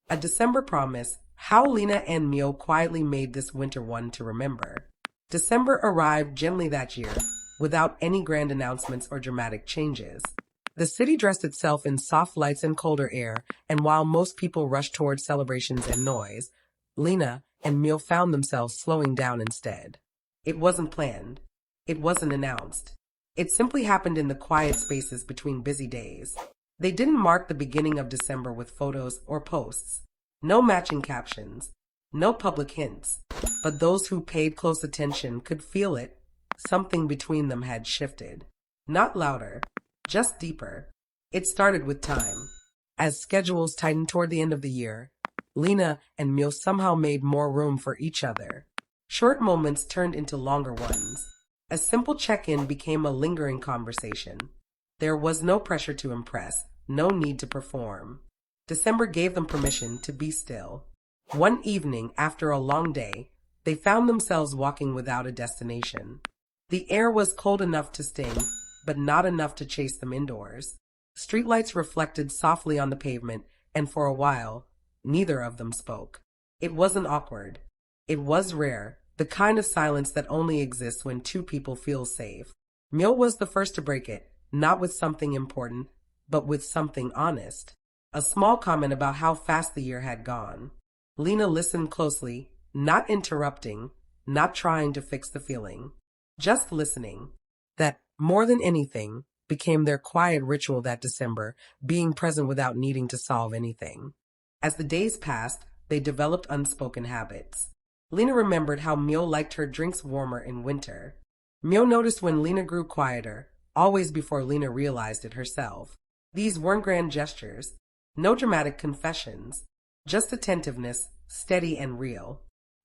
A December promise, how Lena and Miu quietly made this winter one to remember. December arrived gently that year, without any grand announcements or dramatic changes. The city dressed itself in soft lights and colder air, and while most people rushed toward celebrations and noise, Lena and Miu found themselves slowing down instead. It wasn't planned. It wasn't announced. It simply happened in the quiet spaces between busy days. They didn't mark the beginning of December with photos or posts. No matching captions. No public hints. But those who paid close attention could feel it. Something between them had shifted. Not louder, just deeper. It started with time. As schedules tightened toward the end of the year, Lena and Miu somehow made more room for each other. Short moments turned into longer ones. A simple check-in became a lingering conversation. There was no pressure to impress, no need to perform. December gave them permission to be still. One evening, after a long day, they found themselves walking without a destination. The air was cold enough to sting, but not enough to chase them indoors. Streetlights reflected softly on the pavement, and for a while, neither of them spoke. It wasn't awkward. It was rare, the kind of silence that only exists when two people feel safe. Miu was the first to break it, not with something important, but with something honest. A small comment about how fast the year had gone. Lena listened closely, not interrupting, not trying to fix the feeling. Just listening. That, more than anything, became their quiet ritual that December, being present without needing to solve anything. As the days passed, they developed unspoken habits. Lena remembered how Miu liked her drinks warmer in winter. Miu noticed when Lena grew quieter, always before Lena realized it herself. These weren't grand gestures, no dramatic confessions, just attentiveness, steady and real.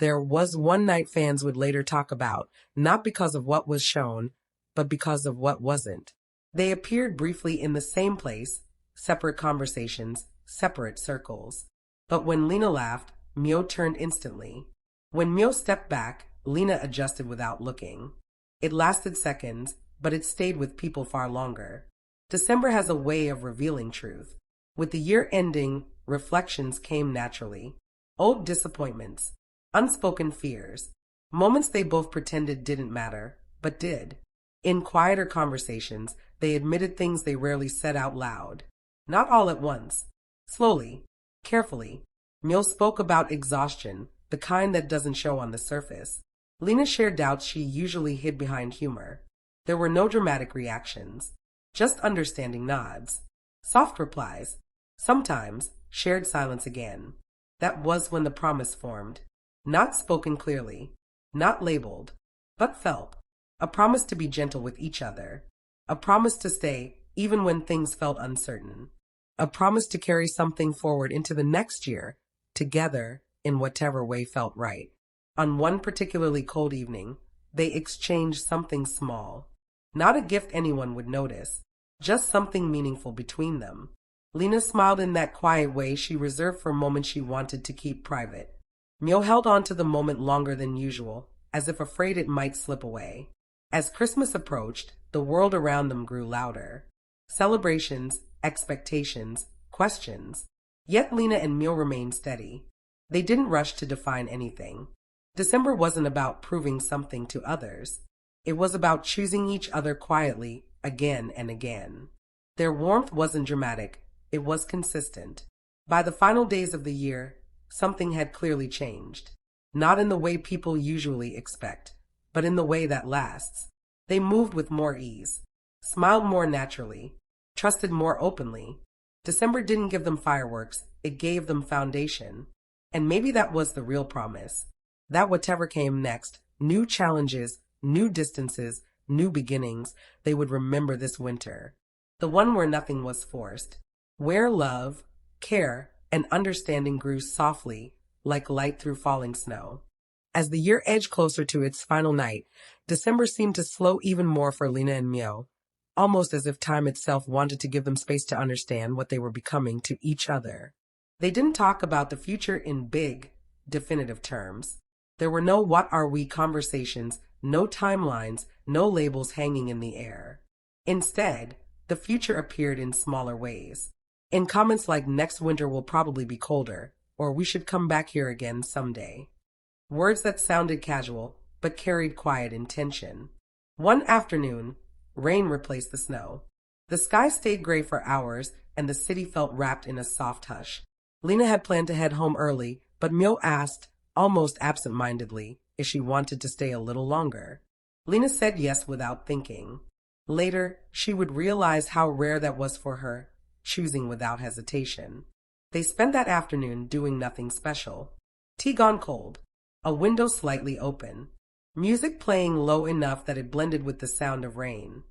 There was one night fans would later talk about, not because of what was shown, but because of what wasn't. They appeared briefly in the same place, separate conversations, separate circles. But when Lena laughed, Miu turned instantly. When Miu stepped back, Lena adjusted without looking. It lasted seconds, but it stayed with people far longer. December has a way of revealing truth. With the year ending, reflections came naturally. Old disappointments, unspoken fears, moments they both pretended didn't matter, but did. In quieter conversations, they admitted things they rarely said out loud. Not all at once. Slowly, carefully. Miu spoke about exhaustion, the kind that doesn't show on the surface. Lena shared doubts she usually hid behind humor. There were no dramatic reactions, just understanding nods, soft replies, sometimes shared silence again. That was when the promise formed. Not spoken clearly, not labeled, but felt. A promise to be gentle with each other. A promise to stay even when things felt uncertain. A promise to carry something forward into the next year, together, in whatever way felt right. On one particularly cold evening, they exchanged something small. Not a gift anyone would notice, just something meaningful between them. Lena smiled in that quiet way she reserved for moments she wanted to keep private. Miu held on to the moment longer than usual, as if afraid it might slip away. As Christmas approached, the world around them grew louder. Celebrations, expectations, questions. Yet Lena and Miu remained steady. They didn't rush to define anything. December wasn't about proving something to others. It was about choosing each other quietly, again and again. Their warmth wasn't dramatic, it was consistent. By the final days of the year, something had clearly changed. Not in the way people usually expect, but in the way that lasts. They moved with more ease, smiled more naturally, trusted more openly. December didn't give them fireworks, it gave them foundation. And maybe that was the real promise. That whatever came next, new challenges, new distances, new beginnings, they would remember this winter. The one where nothing was forced. Where love, care, and understanding grew softly, like light through falling snow. As the year edged closer to its final night, December seemed to slow even more for Lena and Miu, almost as if time itself wanted to give them space to understand what they were becoming to each other. They didn't talk about the future in big, definitive terms. There were no "what are we" conversations, no timelines, no labels hanging in the air. Instead, the future appeared in smaller ways. In comments like "next winter will probably be colder," or we should come back here again someday. Words that sounded casual, but carried quiet intention. One afternoon, rain replaced the snow. The sky stayed gray for hours, and the city felt wrapped in a soft hush. Lena had planned to head home early, but Miu asked, almost absent-mindedly, if she wanted to stay a little longer. Lena said yes without thinking. Later, she would realize how rare that was for her, choosing without hesitation. They spent that afternoon doing nothing special. Tea gone cold, a window slightly open, music playing low enough that it blended with the sound of rain.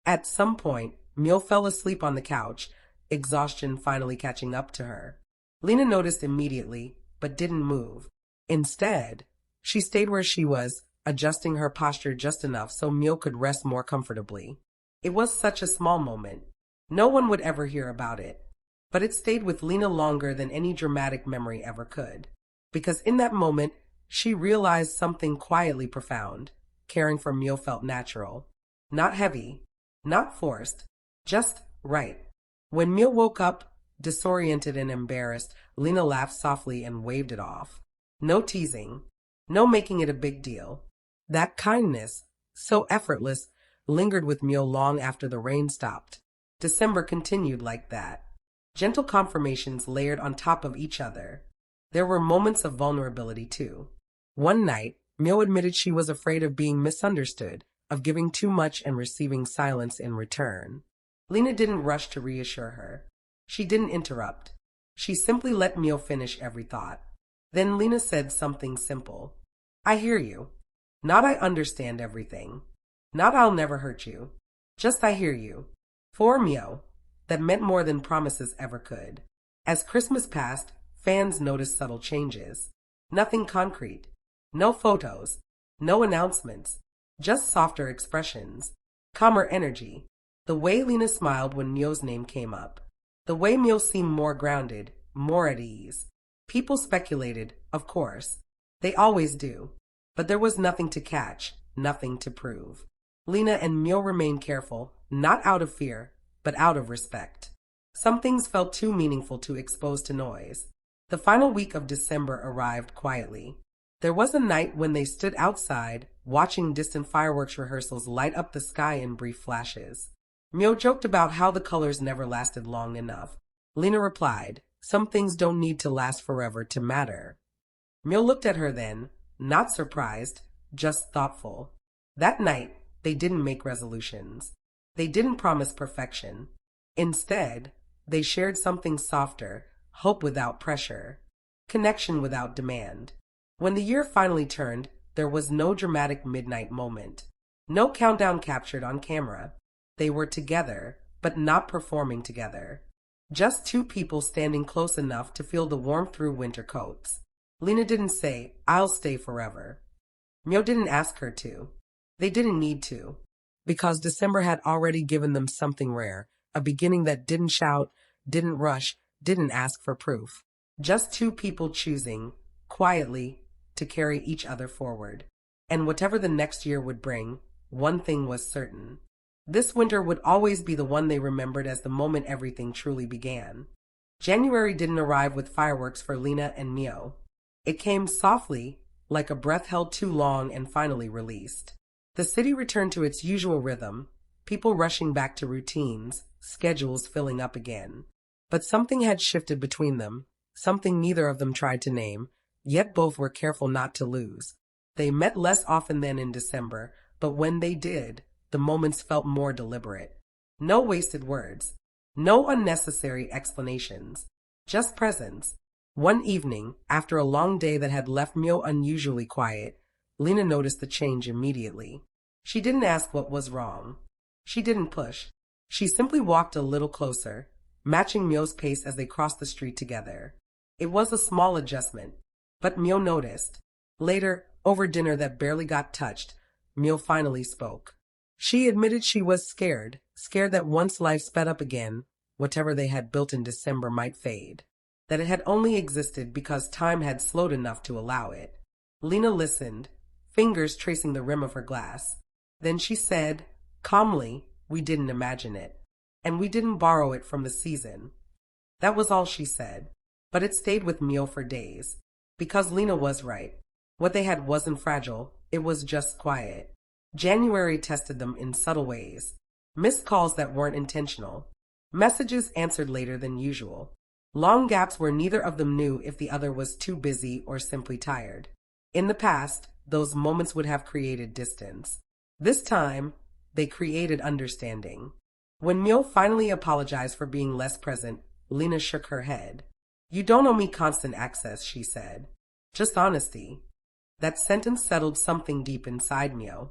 At some point, Miu fell asleep on the couch, exhaustion finally catching up to her. Lena noticed immediately, but didn't move. Instead, she stayed where she was, adjusting her posture just enough so Miu could rest more comfortably. It was such a small moment. No one would ever hear about it. But it stayed with Lena longer than any dramatic memory ever could. Because in that moment, she realized something quietly profound. Caring for Miu felt natural. Not heavy. Not forced. Just right. When Miu woke up, disoriented and embarrassed, Lena laughed softly and waved it off. No teasing. No making it a big deal. That kindness, so effortless, lingered with Miu long after the rain stopped. December continued like that. Gentle confirmations layered on top of each other. There were moments of vulnerability too. One night, Miu admitted she was afraid of being misunderstood, of giving too much and receiving silence in return. Lena didn't rush to reassure her. She didn't interrupt. She simply let Miu finish every thought. Then Lena said something simple. I hear you. Not I understand everything. Not I'll never hurt you. Just I hear you. For Miu, that meant more than promises ever could. As Christmas passed, fans noticed subtle changes. Nothing concrete. No photos. No announcements. Just softer expressions. Calmer energy. The way Lena smiled when Miu's name came up. The way Miu seemed more grounded, more at ease. People speculated, of course. They always do. But there was nothing to catch, nothing to prove. Lena and Miu remained careful, not out of fear, but out of respect. Some things felt too meaningful to expose to noise. The final week of December arrived quietly. There was a night when they stood outside, watching distant fireworks rehearsals light up the sky in brief flashes. Miu joked about how the colors never lasted long enough. Lena replied, some things don't need to last forever to matter. Miu looked at her then, not surprised, just thoughtful. That night, they didn't make resolutions. They didn't promise perfection. Instead, they shared something softer, hope without pressure, connection without demand. When the year finally turned, there was no dramatic midnight moment. No countdown captured on camera. They were together, but not performing together. Just two people standing close enough to feel the warmth through winter coats. Lena didn't say, I'll stay forever. Miu didn't ask her to. They didn't need to. Because December had already given them something rare, a beginning that didn't shout, didn't rush, didn't ask for proof. Just two people choosing, quietly, to carry each other forward. And whatever the next year would bring, one thing was certain. This winter would always be the one they remembered as the moment everything truly began. January didn't arrive with fireworks for Lena and Miu. It came softly, like a breath held too long and finally released. The city returned to its usual rhythm, people rushing back to routines, schedules filling up again. But something had shifted between them, something neither of them tried to name, yet both were careful not to lose. They met less often than in December, but when they did, the moments felt more deliberate. No wasted words, no unnecessary explanations, just presence. One evening, after a long day that had left Miu unusually quiet, Lena noticed the change immediately. She didn't ask what was wrong. She didn't push. She simply walked a little closer, matching Miu's pace as they crossed the street together. It was a small adjustment, but Miu noticed. Later, over dinner that barely got touched, Miu finally spoke. She admitted she was scared that once life sped up again, whatever they had built in December might fade. That it had only existed because time had slowed enough to allow it. Lena listened, fingers tracing the rim of her glass. Then she said, calmly, we didn't imagine it. And we didn't borrow it from the season. That was all she said. but it stayed with Miu for days. Because Lena was right. What they had wasn't fragile, it was just quiet. January tested them in subtle ways. Missed calls that weren't intentional. Messages answered later than usual. Long gaps where neither of them knew if the other was too busy or simply tired. In the past, those moments would have created distance. This time, they created understanding. When Miu finally apologized for being less present, Lena shook her head. "You don't owe me constant access," she said. "Just honesty." That sentence settled something deep inside Miu.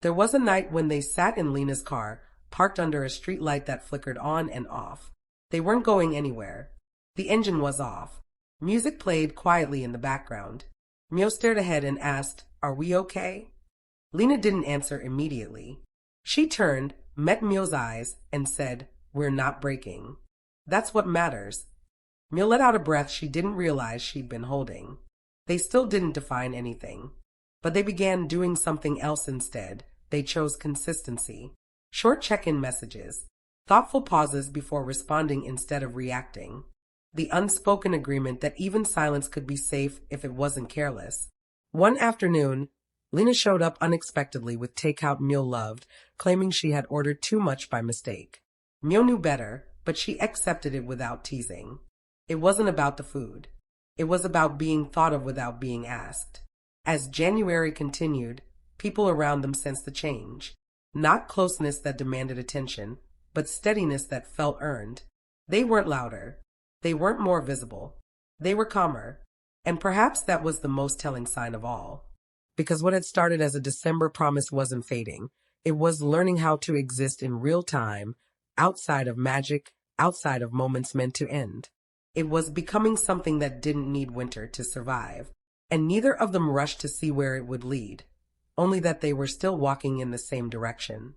There was a night when they sat in Lena's car, parked under a streetlight that flickered on and off. They weren't going anywhere. The engine was off. Music played quietly in the background. Miu stared ahead and asked, "Are we okay?" Lena didn't answer immediately. She turned, met Miu's eyes, and said, "We're not breaking." That's what matters. Miu let out a breath she didn't realize she'd been holding. They still didn't define anything. But they began doing something else instead. They chose consistency. Short check-in messages. Thoughtful pauses before responding instead of reacting. The unspoken agreement that even silence could be safe if it wasn't careless. One afternoon, Lena showed up unexpectedly with takeout Miu loved, claiming she had ordered too much by mistake. Miu knew better, but she accepted it without teasing. It wasn't about the food. It was about being thought of without being asked. As January continued, people around them sensed the change. Not closeness that demanded attention, but steadiness that felt earned. They weren't louder. They weren't more visible. They were calmer. And perhaps that was the most telling sign of all. Because what had started as a December promise wasn't fading. It was learning how to exist in real time, outside of magic, outside of moments meant to end. It was becoming something that didn't need winter to survive. And neither of them rushed to see where it would lead, only that they were still walking in the same direction.